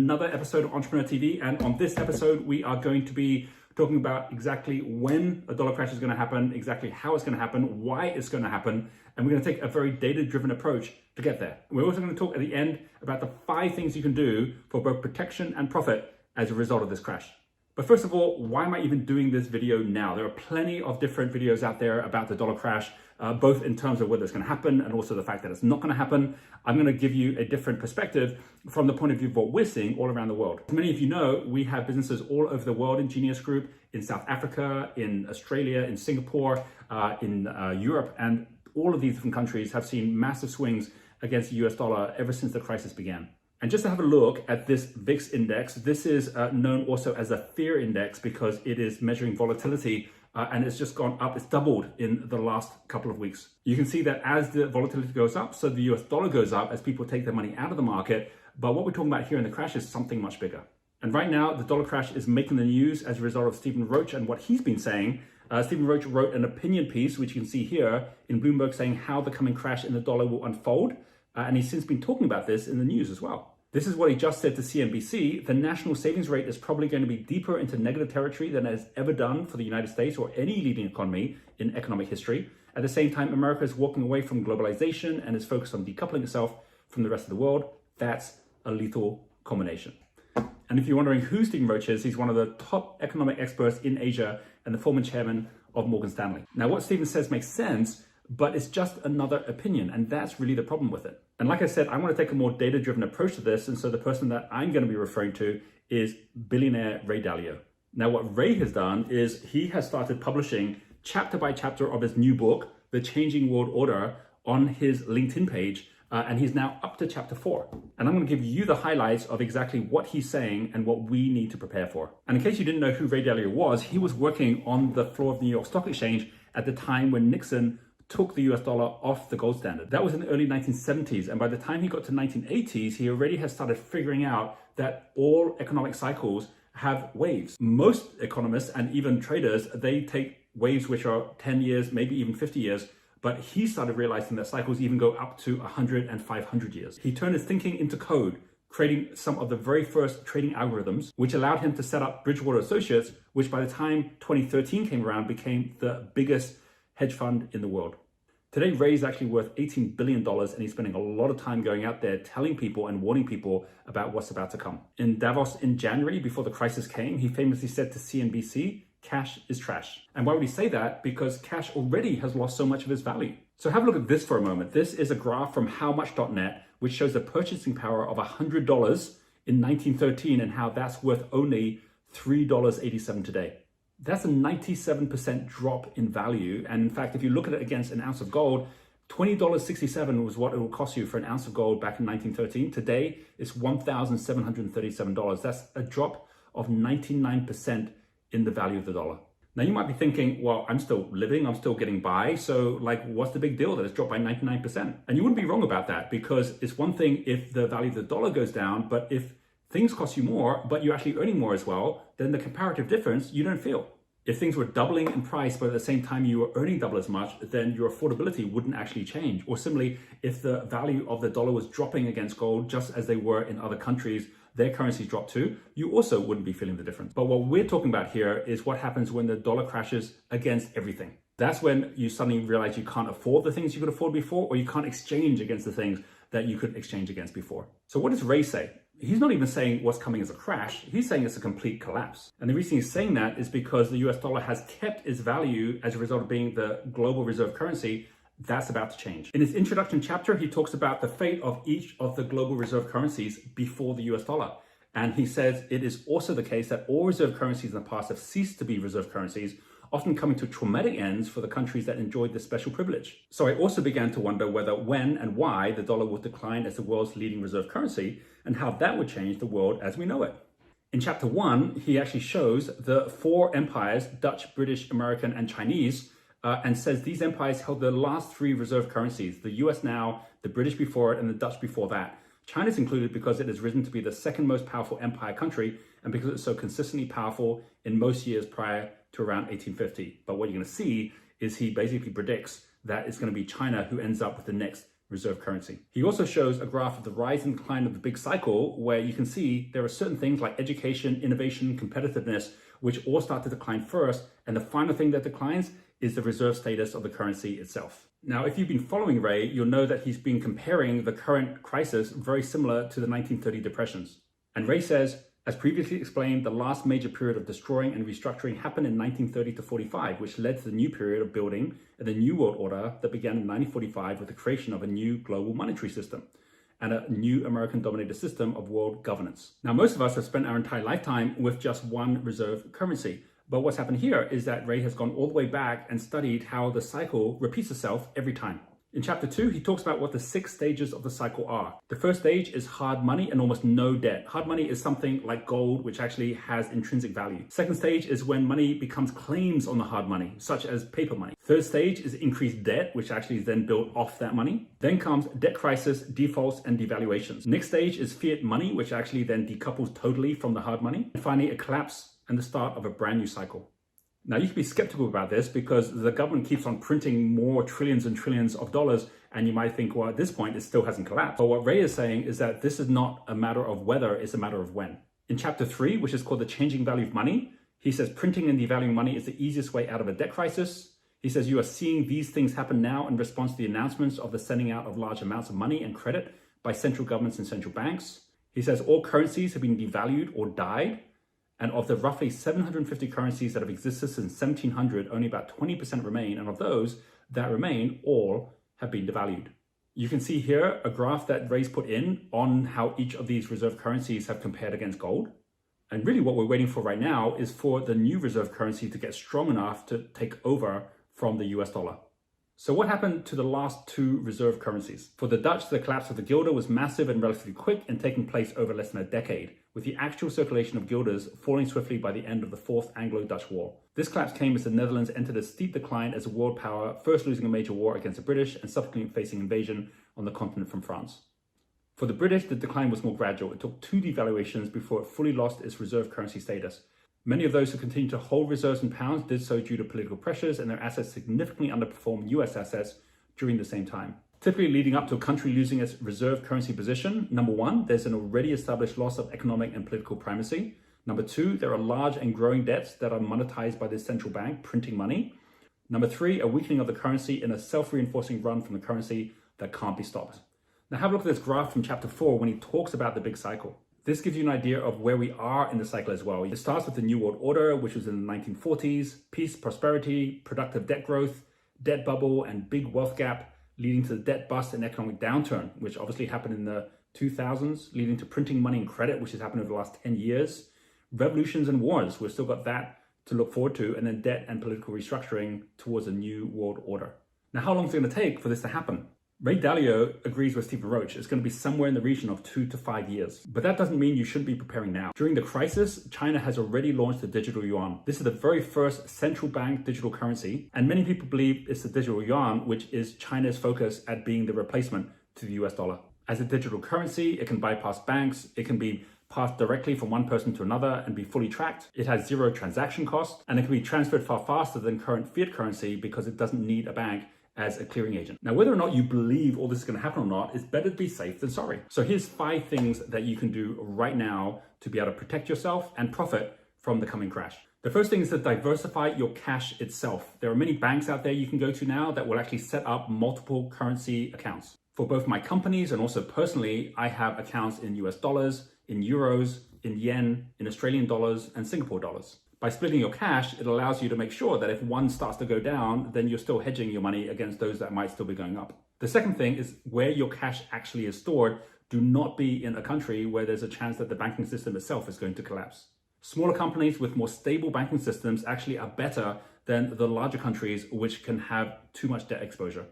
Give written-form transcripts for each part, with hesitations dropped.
another episode of Entrepreneur TV. And on this episode, we are going to be talking about exactly when a dollar crash is going to happen, exactly how it's going to happen, why it's going to happen. And we're going to take a very data-driven approach to get there. We're also going to talk at the end about the 5 things you can do for both protection and profit as a result of this crash. But first of all, why am I even doing this video now? There are plenty of different videos out there about the dollar crash, both in terms of whether it's going to happen and also the fact that it's not going to happen. I'm going to give you a different perspective from the point of view of what we're seeing all around the world. As many of you know, we have businesses all over the world in Genius Group, in South Africa, in Australia, in Singapore, in Europe, and all of these different countries have seen massive swings against the US dollar ever since the crisis began. And just to have a look at this VIX index, this is known also as a fear index because it is measuring volatility and it's just gone up. It's doubled in the last couple of weeks. You can see that as the volatility goes up, so the US dollar goes up as people take their money out of the market. But what we're talking about here in the crash is something much bigger. And right now, the dollar crash is making the news as a result of Stephen Roach and what he's been saying. Stephen Roach wrote an opinion piece, which you can see here in Bloomberg, saying how the coming crash in the dollar will unfold. And he's since been talking about this in the news as well. This is what he just said to CNBC. The national savings rate is probably going to be deeper into negative territory than it has ever done for the United States or any leading economy in economic history. At the same time, America is walking away from globalization and is focused on decoupling itself from the rest of the world. That's a lethal combination. And if you're wondering who Stephen Roach is, he's one of the top economic experts in Asia and the former chairman of Morgan Stanley. Now, what Stephen says makes sense, but it's just another opinion, and that's really the problem with it. And like I said, I want to take a more data-driven approach to this, and so the person that I'm going to be referring to is Billionaire Ray Dalio. Now, what Ray has done is he has started publishing chapter by chapter of his new book, The Changing World Order, on his LinkedIn page, and he's now up to chapter 4. And I'm going to give you the highlights of exactly what he's saying and what we need to prepare for. And in case you didn't know who Ray Dalio was, he was working on the floor of the New York Stock Exchange at the time when Nixon took the US dollar off the gold standard. That was in the early 1970s. And by the time he got to 1980s, he already had started figuring out that all economic cycles have waves. Most economists and even traders, they take waves which are 10 years, maybe even 50 years. But he started realizing that cycles even go up to 100 and 500 years. He turned his thinking into code, creating some of the very first trading algorithms, which allowed him to set up Bridgewater Associates, which by the time 2013 came around, became the biggest hedge fund in the world. Today, Ray is actually worth $18 billion, and he's spending a lot of time going out there telling people and warning people about what's about to come. In Davos in January, before the crisis came, he famously said to CNBC, "Cash is trash." And why would he say that? Because cash already has lost so much of its value. So have a look at this for a moment. This is a graph from howmuch.net, which shows the purchasing power of $100 in 1913 and how that's worth only $3.87 today. That's a 97% drop in value. And in fact, if you look at it against an ounce of gold, $20.67 was what it would cost you for an ounce of gold back in 1913. Today, it's $1,737. That's a drop of 99% in the value of the dollar. Now, you might be thinking, well, I'm still living, I'm still getting by. So like, what's the big deal that it's dropped by 99%? And you wouldn't be wrong about that, because it's one thing if the value of the dollar goes down, but if things cost you more, but you're actually earning more as well, then the comparative difference you don't feel. If things were doubling in price, but at the same time you were earning double as much, then your affordability wouldn't actually change. Or similarly, if the value of the dollar was dropping against gold, just as they were in other countries, their currencies dropped too, you also wouldn't be feeling the difference. But what we're talking about here is what happens when the dollar crashes against everything. That's when you suddenly realize you can't afford the things you could afford before, or you can't exchange against the things that you could exchange against before. So what does Ray say? He's not even saying what's coming as a crash. He's saying it's a complete collapse. And the reason he's saying that is because the US dollar has kept its value as a result of being the global reserve currency. That's about to change. In his introduction chapter, he talks about the fate of each of the global reserve currencies before the US dollar. And he says it is also the case that all reserve currencies in the past have ceased to be reserve currencies, often coming to traumatic ends for the countries that enjoyed this special privilege. So I also began to wonder whether, when, and why the dollar would decline as the world's leading reserve currency, and how that would change the world as we know it. In chapter 1, he actually shows the 4 empires, Dutch, British, American, and Chinese, and says these empires held the last 3 reserve currencies, the US now, the British before it, and the Dutch before that. China's included because it has risen to be the second most powerful empire country, and because it's so consistently powerful in most years prior to around 1850. But what you're going to see is he basically predicts that it's going to be China who ends up with the next reserve currency. He also shows a graph of the rise and decline of the big cycle, where you can see there are certain things like education, innovation, competitiveness, which all start to decline first. And the final thing that declines is the reserve status of the currency itself. Now, if you've been following Ray, you'll know that he's been comparing the current crisis very similar to the 1930 depressions. And Ray says, as previously explained, the last major period of destroying and restructuring happened in 1930 to 45, which led to the new period of building and the new world order that began in 1945 with the creation of a new global monetary system and a new American-dominated system of world governance. Now, most of us have spent our entire lifetime with just one reserve currency. But what's happened here is that Ray has gone all the way back and studied how the cycle repeats itself every time. In chapter 2, he talks about what the 6 stages of the cycle are. The first stage is hard money and almost no debt. Hard money is something like gold, which actually has intrinsic value. Second stage is when money becomes claims on the hard money, such as paper money. Third stage is increased debt, which actually is then built off that money. Then comes debt crisis, defaults, and devaluations. Next stage is fiat money, which actually then decouples totally from the hard money. And finally, a collapse and the start of a brand new cycle. Now, you can be skeptical about this because the government keeps on printing more trillions and trillions of dollars, and you might think, well, at this point, it still hasn't collapsed. But what Ray is saying is that this is not a matter of whether, it's a matter of when. In chapter 3, which is called The Changing Value of Money, he says printing and devaluing money is the easiest way out of a debt crisis. He says you are seeing these things happen now in response to the announcements of the sending out of large amounts of money and credit by central governments and central banks. He says all currencies have been devalued or died. And of the roughly 750 currencies that have existed since 1700, only about 20% remain. And of those that remain, all have been devalued. You can see here a graph that Ray's put in on how each of these reserve currencies have compared against gold. And really what we're waiting for right now is for the new reserve currency to get strong enough to take over from the US dollar. So what happened to the last 2 reserve currencies? For the Dutch, the collapse of the guilder was massive and relatively quick and taking place over less than a decade, with the actual circulation of guilders falling swiftly by the end of the Fourth Anglo-Dutch War. This collapse came as the Netherlands entered a steep decline as a world power, first losing a major war against the British and subsequently facing invasion on the continent from France. For the British, the decline was more gradual. It took 2 devaluations before it fully lost its reserve currency status. Many of those who continued to hold reserves in pounds did so due to political pressures, and their assets significantly underperformed US assets during the same time. Typically leading up to a country losing its reserve currency position, number 1, there's an already established loss of economic and political primacy. Number 2, there are large and growing debts that are monetized by the central bank printing money. Number 3, a weakening of the currency in a self-reinforcing run from the currency that can't be stopped. Now have a look at this graph from chapter 4 when he talks about the big cycle. This gives you an idea of where we are in the cycle as well. It starts with the New World Order, which was in the 1940s, peace, prosperity, productive debt growth, debt bubble, and big wealth gap, leading to the debt bust and economic downturn, which obviously happened in the 2000s, leading to printing money and credit, which has happened over the last 10 years. Revolutions and wars, we've still got that to look forward to, and then debt and political restructuring towards a new world order. Now, how long is it going to take for this to happen? Ray Dalio agrees with Stephen Roach. It's going to be somewhere in the region of 2 to 5 years. But that doesn't mean you shouldn't be preparing now. During the crisis, China has already launched the digital yuan. This is the very first central bank digital currency. And many people believe it's the digital yuan, which is China's focus at being the replacement to the US dollar. As a digital currency, it can bypass banks. It can be passed directly from one person to another and be fully tracked. It has 0 transaction cost, and it can be transferred far faster than current fiat currency because it doesn't need a bank as a clearing agent. Now, whether or not you believe all this is going to happen or not, it's better to be safe than sorry. So here's 5 things that you can do right now to be able to protect yourself and profit from the coming crash. The first thing is to diversify your cash itself. There are many banks out there you can go to now that will actually set up multiple currency accounts. For both my companies and also personally, I have accounts in US dollars, in euros, in yen, in Australian dollars, and Singapore dollars. By splitting your cash, it allows you to make sure that if one starts to go down, then you're still hedging your money against those that might still be going up. The second thing is where your cash actually is stored. Do not be in a country where there's a chance that the banking system itself is going to collapse. Smaller companies with more stable banking systems actually are better than the larger countries which can have too much debt exposure.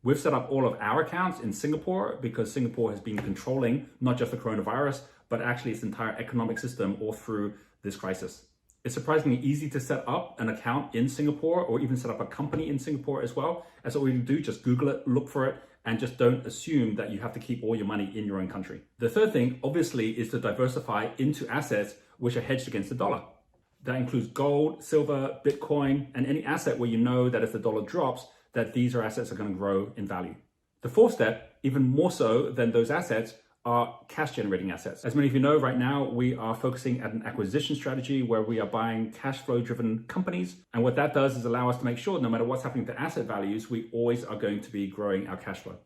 We've set up all of our accounts in Singapore because Singapore has been controlling not just the coronavirus, but actually its entire economic system all through this crisis. It's surprisingly easy to set up an account in Singapore or even set up a company in Singapore as well. That's all you do, just Google it, look for it, and just don't assume that you have to keep all your money in your own country. The third thing, obviously, is to diversify into assets which are hedged against the dollar. That includes gold, silver, Bitcoin, and any asset where you know that if the dollar drops, that these are assets that are going to grow in value. The fourth step, even more so than those assets, are cash generating assets. As many of you know, right now we are focusing at an acquisition strategy where we are buying cash flow driven companies. And what that does is allow us to make sure no matter what's happening to asset values, we always are going to be growing our cash flow.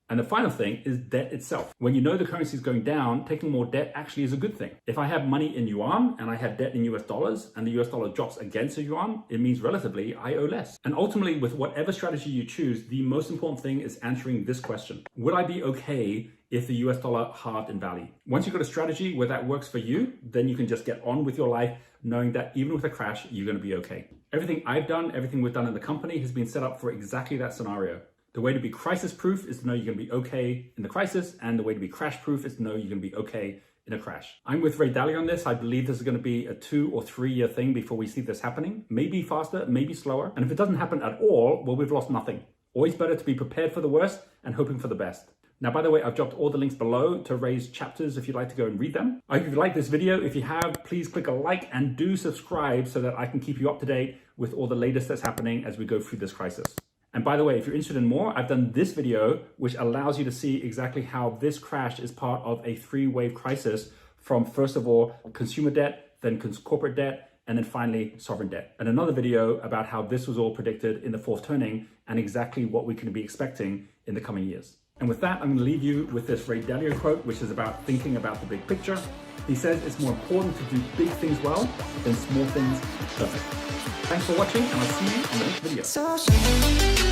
And the final thing is debt itself. When you know the currency is going down, taking more debt actually is a good thing. If I have money in yuan and I have debt in US dollars and the US dollar drops against the yuan, it means relatively I owe less. And ultimately, with whatever strategy you choose, the most important thing is answering this question. Would I be okay if the US dollar halved in value? Once you've got a strategy where that works for you, then you can just get on with your life knowing that even with a crash, you're going to be okay. Everything I've done, everything we've done in the company has been set up for exactly that scenario. The way to be crisis-proof is to know you're going to be okay in the crisis, and the way to be crash-proof is to know you're going to be okay in a crash. I'm with Ray Dalio on this. I believe this is going to be a 2 or 3 year thing before we see this happening. Maybe faster, maybe slower. And if it doesn't happen at all, well, we've lost nothing. Always better to be prepared for the worst and hoping for the best. Now, by the way, I've dropped all the links below to Ray's chapters if you'd like to go and read them. I hope you like this video. If you have, please click a like and do subscribe so that I can keep you up to date with all the latest that's happening as we go through this crisis. And by the way, if you're interested in more, I've done this video, which allows you to see exactly how this crash is part of a 3-wave crisis from, first of all, consumer debt, then corporate debt, and then finally sovereign debt. And another video about how this was all predicted in the fourth turning and exactly what we can be expecting in the coming years. And with that, I'm going to leave you with this Ray Dalio quote, which is about thinking about the big picture. He says it's more important to do big things well than small things perfect. Thanks for watching, and I'll see you in the next video.